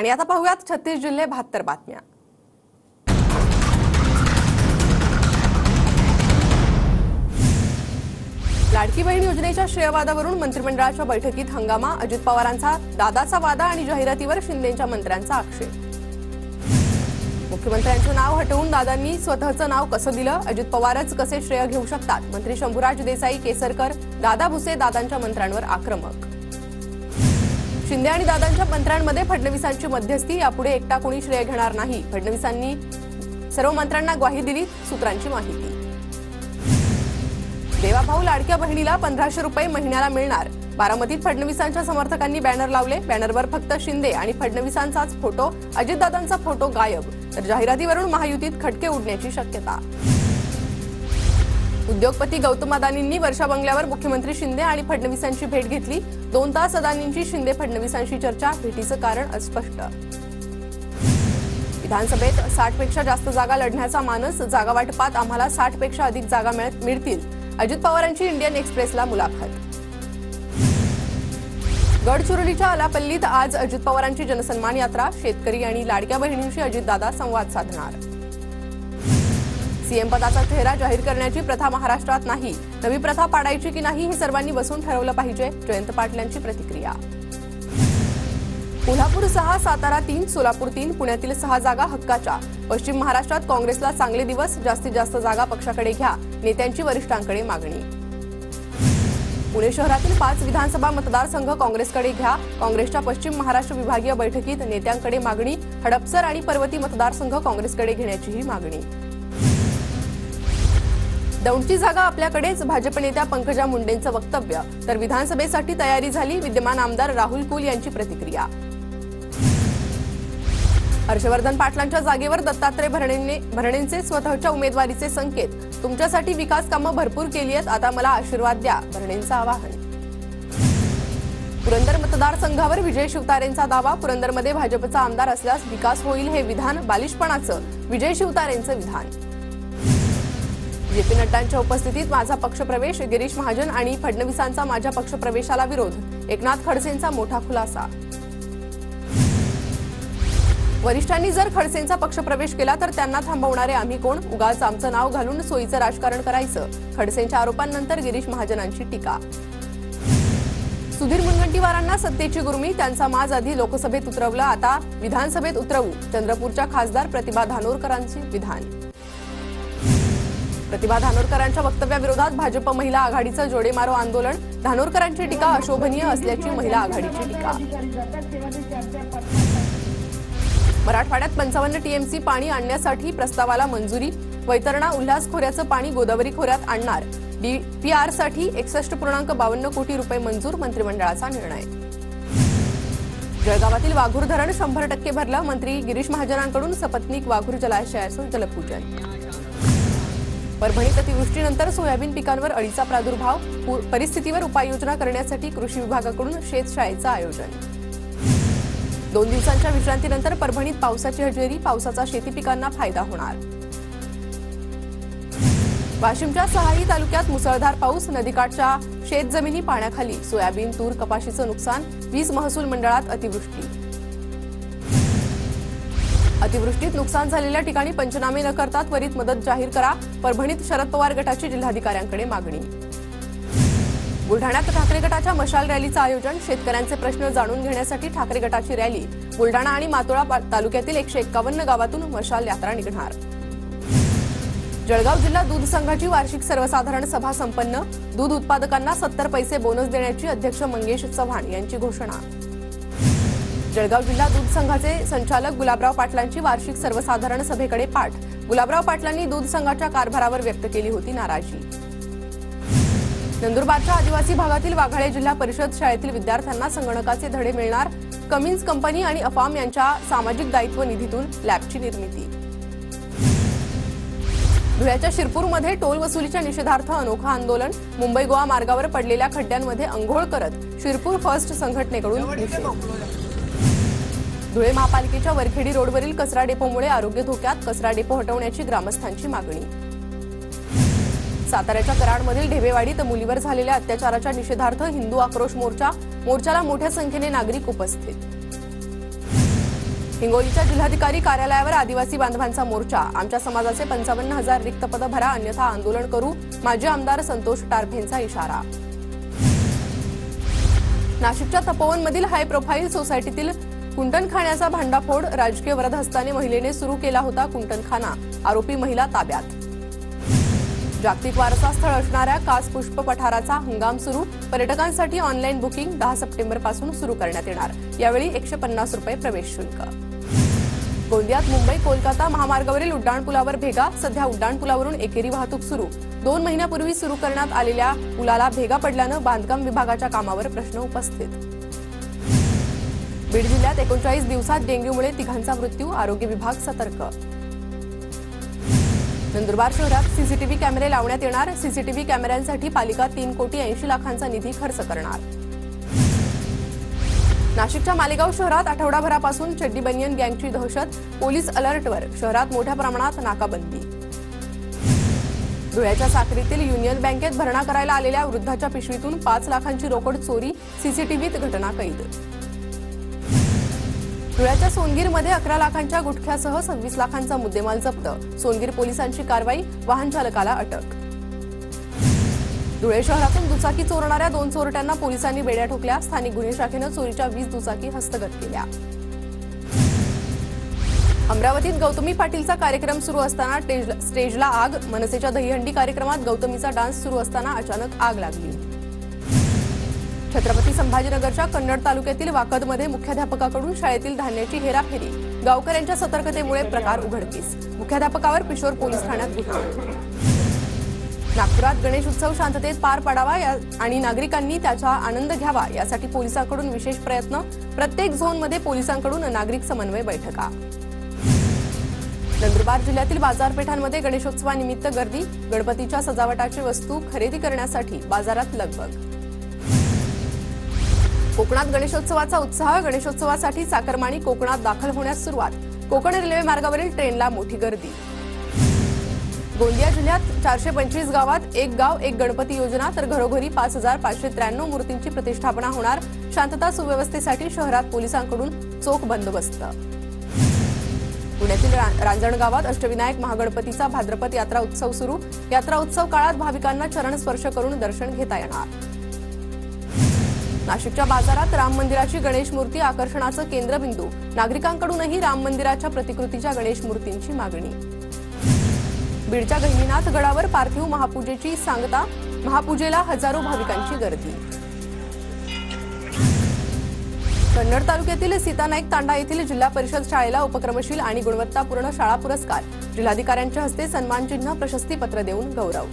आणि आता पाहूयात 36 जिल्हे 72 बातम्या। लाडकी बहीण योजनेच्या श्रेयवादावरून मंत्रिमंडळाच्या बैठकीत हंगामा। अजित पवारांचा दादाचा वादा आणि जाहिरातीवर शिंदेंच्या मंत्र्यांचा आक्षेप। मुख्यमंत्र्यांचं नाव हटवून दादांनी स्वतःचं नाव कसं दिलं? अजित पवारच कसे श्रेय घेऊ शकतात? मंत्री शंभूराज देसाई, केसरकर, दादा भुसे दादांच्या मंत्र्यांवर आक्रमक। शिंदे आणि दादांच्या मंत्र्यांमध्ये फडणवीसांची मध्यस्थी। यापुढे एकटा कोणी श्रेय घेणार नाही। फडणवीसांनी सर्व मंत्र्यांना ग्वाही दिली। सूत्रांची माहिती। देवाभाऊ लाडक्या बहिणीला 1500 रुपये महिन्याला मिळणार। बारामतीत फडणवीसांच्या समर्थकांनी बॅनर लावले। बॅनरवर फक्त शिंदे आणि फडणवीसांचाच फोटो, अजितदादांचा फोटो गायब। तर जाहिरातीवरून महायुतीत खटके उडण्याची शक्यता। उद्योगपती गौतम अदानींनी वर्षा बंगल्यावर मुख्यमंत्री शिंदे आणि फडणवीसांची भेट घेतली। 2 तास अदानींची शिंदे फडणवीसांशी चर्चा। भेटीचं कारण अस्पष्ट। विधानसभेत 60 पेक्षा जास्त जागा लढण्याचा मानस। जागा वाटपात आम्हाला 60 पेक्षा अधिक जागा मिळतील। अजित पवारांची इंडियन एक्सप्रेसला मुलाखत। गडचिरोलीच्या आलापल्लीत आज अजित पवारांची जनसन्मान यात्रा। शेतकरी आणि लाडक्या बहिणींशी अजितदादा संवाद साधणार। सीएम पदाचा चेहरा जाहीर करण्याची प्रथा महाराष्ट्रात नाही। नवी प्रथा पाडायची की नाही हे सर्वांनी बसून ठरवलं पाहिजे। जयंत पाटील यांची प्रतिक्रिया। कोल्हापूर 6, सातारा 3, सोलापूर 3, पुण्यातील 6 जागा हक्काच्या। पश्चिम महाराष्ट्रात काँग्रेसला चांगले दिवस। जास्तीत जास्त जागा पक्षाकडे घ्या, नेत्यांची वरिष्ठांकडे मागणी। पुणे शहरातील 5 विधानसभा मतदारसंघ काँग्रेसकडे घ्या। काँग्रेसच्या पश्चिम महाराष्ट्र विभागीय बैठकीत नेत्यांकडे मागणी। हडपसर आणि पर्वती मतदारसंघ काँग्रेसकडे घेण्याचीही मागणी। दौंडची जागा आपल्याकडेच, भाजप नेत्या पंकजा मुंडेंचं वक्तव्य। तर विधानसभेसाठी तयारी झाली, विद्यमान आमदार राहुल कुल यांची प्रतिक्रिया। हर्षवर्धन पाटलांच्या जागेवर दत्तात्रय भरणेंचे स्वतःच्या उमेदवारीचे संकेत। तुमच्यासाठी विकास कामं भरपूर केली आहेत, आता मला आशीर्वाद द्या, भरणेंचं आवाहन। पुरंदर मतदारसंघावर विजय शिवतारेंचा दावा। पुरंदरमध्ये भाजपचा आमदार असल्यास विकास होईल हे विधान बालिशपणाचं, विजय शिवतारेंचं विधान। जेपी नड्डांच्या उपस्थितीत माझा पक्षप्रवेश। गिरीश महाजन आणि फडणवीसांचा माझ्या पक्षप्रवेशाला विरोध। एकनाथ खडसेंचा मोठा खुलासा। वरिष्ठांनी जर खडसेंचा पक्षप्रवेश केला तर त्यांना थांबवणारे आम्ही कोण? उगाच आमचं नाव घालून सोयीचं राजकारण करायचं। खडसेंच्या आरोपांनंतर गिरीश महाजनांची टीका। सुधीर मुनगंटीवारांना सत्तेची गुरमी। त्यांचा माज आधी लोकसभेत उतरवलं, आता विधानसभेत उतरवू। चंद्रपूरच्या खासदार प्रतिभा धानोरकरांचे विधान। प्रतिभा धानोरकरांच्या वक्तव्याविरोधात भाजप महिला आघाडीचं जोडेमारो आंदोलन। धानोरकरांची टीका अशोभनीय असल्याची महिला आघाडीची टीका। मराठवाड्यात 55 टीएमसी पाणी आणण्यासाठी प्रस्तावाला मंजुरी। वैतरणा उल्हास खोऱ्याचं पाणी गोदावरी खोऱ्यात आणणार। डीपीआरसाठी 61.52 कोटी रुपये मंजूर। मंत्रिमंडळाचा निर्णय। जळगावातील वाघूर धरण 100% भरलं। मंत्री गिरीश महाजनांकडून सपत्नीक वाघूर जलाशयाचं जलपूजन। परभणीत अतिवृष्टीनंतर सोयाबीन पिकांवर अळीचा प्रादुर्भाव। परिस्थितीवर उपाययोजना करण्यासाठी कृषी विभागाकडून शेतशाळेचं आयोजन। 2 दिवसांच्या विश्रांतीनंतर परभणीत पावसाची हजेरी। पावसाचा शेती पिकांना फायदा होणार। वाशिमच्या 6ही तालुक्यात मुसळधार पाऊस। नदीकाठच्या शेतजमिनी पाण्याखाली। सोयाबीन, तूर, कपाशीचं नुकसान। वीज महसूल मंडळात अतिवृष्टी। अतिवृष्टीत नुकसान झालेल्या ठिकाणी पंचनामे न करता त्वरित मदत जाहीर करा। परभणीत शरद पवार गटाची जिल्हाधिकाऱ्यांकडे मागणी। बुलढाण्यात ठाकरे गटाच्या मशाल रॅलीचं आयोजन। शेतकऱ्यांचे प्रश्न जाणून घेण्यासाठी ठाकरे गटाची रॅली। बुलढाणा आणि मातोळा तालुक्यातील 151 गावातून मशाल यात्रा निघणार। जळगाव जिल्हा दूध संघाची वार्षिक सर्वसाधारण सभा संपन्न। दूध उत्पादकांना 70 पैसे बोनस देण्याची अध्यक्ष मंगेश चव्हाण यांची घोषणा। जळगाव जिल्हा दूध संघाचे संचालक गुलाबराव पाटलांची वार्षिक सर्वसाधारण सभेकडे पाठ। गुलाबराव पाटलांनी दूध संघाच्या कारभारावर व्यक्त केली होती नाराजी। नंदुरबारच्या आदिवासी भागातील वाघाळे जिल्हा परिषद शाळेतील विद्यार्थ्यांना संगणकाचे धडे मिळणार। कमिन्स कंपनी आणि अफाम यांच्या सामाजिक दायित्व निधीतून लॅबची निर्मिती। धुळ्याच्या शिरपूरमध्ये टोल वसुलीच्या निषेधार्थ अनोखा आंदोलन। मुंबई गोवा मार्गावर पडलेल्या खड्ड्यांमध्ये अंघोळ करत शिरपूर फर्स्ट संघटनेकडून निषेध। धुळे महापालिकेच्या वरखेडी रोडवरील कचरा डेपोमुळे आरोग्य धोक्यात। कचरा डेपो हटवण्याची ग्रामस्थांची मागणी। साताऱ्याच्या कराडमधील ढेबेवाडीत मुलीवर झालेल्या अत्याचाराच्या निषेधार्थ हिंदू आक्रोश मोर्चा। मोर्चाला मोठ्या संख्येने नागरिक उपस्थित। हिंगोलीच्या जिल्हाधिकारी कार्यालयावर आदिवासी बांधवांचा मोर्चा। आमच्या समाजाचे 55,000 रिक्त पद भरा, अन्यथा आंदोलन करू। माजी आमदार संतोष टारफेंचा इशारा। नाशिकच्या तपोवनमधील हाय प्रोफाईल सोसायटीतील कुंटणखान्याचा भांडाफोड। राजकीय वरदहस्ताने महिलेने सुरू केला होता कुंटणखाना। आरोपी महिला ताब्यात। जागतिक वारसा स्थळ असणाऱ्या कास पुष्प पठाराचा हंगाम सुरू। पर्यटकांसाठी ऑनलाईन बुकिंग 10 सप्टेंबरपासून सुरू करण्यात येणार। यावेळी 150 रुपये प्रवेश शुल्क। गोंदियात मुंबई कोलकाता महामार्गावरील उड्डाणपुलावर भेगा। सध्या उड्डाणपुलावरून एकेरी वाहतूक सुरू। 2 महिन्यापूर्वी सुरू करण्यात आलेल्या पुलाला भेगा पडल्यानं बांधकाम विभागाच्या कामावर प्रश्न उपस्थित। बीड जिल्ह्यात 39 दिवसात डेंग्यूमुळे 3घांचा मृत्यू। आरोग्य विभाग सतर्क। नंदुरबार शहरात सीसीटीव्ही कॅमेरे लावण्यात येणार। सीसीटीव्ही कॅमेऱ्यांसाठी पालिका 3 कोटी 80 लाखांचा निधी खर्च करणार। नाशिकच्या मालेगाव शहरात आठवडाभरापासून चड्डी बनियन गँगची दहशत। पोलीस अलर्टवर। शहरात मोठ्या प्रमाणात नाकाबंदी। धुळ्याच्या साक्रीतील युनियन बँकेत भरणा करायला आलेल्या वृद्धाच्या पिशवीतून 5 लाखांची रोकड चोरी। सीसीटीव्हीत घटना कैद। धुळ्याच्या सोनगीरमध्ये 11 लाखांच्या गुटख्यासह 26 लाखांचा मुद्देमाल जप्त। सोनगीर पोलिसांची कारवाई। वाहन चालकाला अटक। धुळे शहरातून दुचाकी चोरणाऱ्या 2 चोरट्यांना पोलिसांनी बेड्या ठोकल्या। स्थानिक गुन्हे शाखेनं चोरीच्या 20 दुचाकी हस्तगत केल्या। अमरावतीत गौतमी पाटीलचा कार्यक्रम सुरू असताना स्टेजला आग। मनसेच्या दहीहंडी कार्यक्रमात गौतमीचा डान्स सुरू असताना अचानक आग लागली। छत्रपती संभाजीनगरच्या कन्नड तालुक्यातील वाकदमध्ये मुख्याध्यापकाकडून शाळेतील धान्याची हेराफेरी। गावकऱ्यांच्या सतर्कतेमुळे प्रकार उघडकीस। मुख्याध्यापकावर पिशोर पोलीस ठाण्यात गुन्हा। नागपुरात गणेश उत्सव शांततेत पार पाडावा आणि नागरिकांनी त्याचा आनंद घ्यावा यासाठी पोलिसांकडून विशेष प्रयत्न। प्रत्येक झोनमध्ये पोलिसांकडून नागरिक समन्वय बैठका। नंदुरबार जिल्ह्यातील बाजारपेठांमध्ये गणेशोत्सवानिमित्त गर्दी। गणपतीच्या सजावटाची वस्तू खरेदी करण्यासाठी बाजारात लगबग। कोकणात गणेशोत्सवाचा उत्साह। गणेशोत्सवासाठी चाकरमानी कोकणात दाखल होण्यास सुरुवात। कोकण रेल्वे मार्गावरील ट्रेनला मोठी गर्दी। गोंदिया जिल्ह्यात 425 गावात एक गाव एक गणपती योजना, तर घरोघरी 5593 मूर्तींची प्रतिष्ठापना होणार। शांतता सुव्यवस्थेसाठी शहरात पोलिसांकडून चोख बंदोबस्त। पुण्यातील रांजण गावात अष्टविनायक महागणपतीचा भाद्रपद यात्रा उत्सव सुरू। यात्रा उत्सव काळात भाविकांना चरण स्पर्श करून दर्शन घेता येणार। नाशिकच्या बाजारात राम मंदिराची गणेश मूर्ती आकर्षणाचं केंद्रबिंदू। नागरिकांकडूनही राम मंदिराच्या प्रतिकृतीच्या गणेश मूर्तींची मागणी। बीडच्या गहिनीनाथ गडावर पार्थिव महापूजेची सांगता। महापूजेला हजारो भाविकांची गर्दी। कन्नड तालुक्यातील सीतानाईक तांडा येथील जिल्हा परिषद शाळेला उपक्रमशील आणि गुणवत्तापूर्ण शाळा पुरस्कार। जिल्हाधिकाऱ्यांच्या हस्ते सन्मानचिन्ह प्रशस्तीपत्र देऊन गौरव।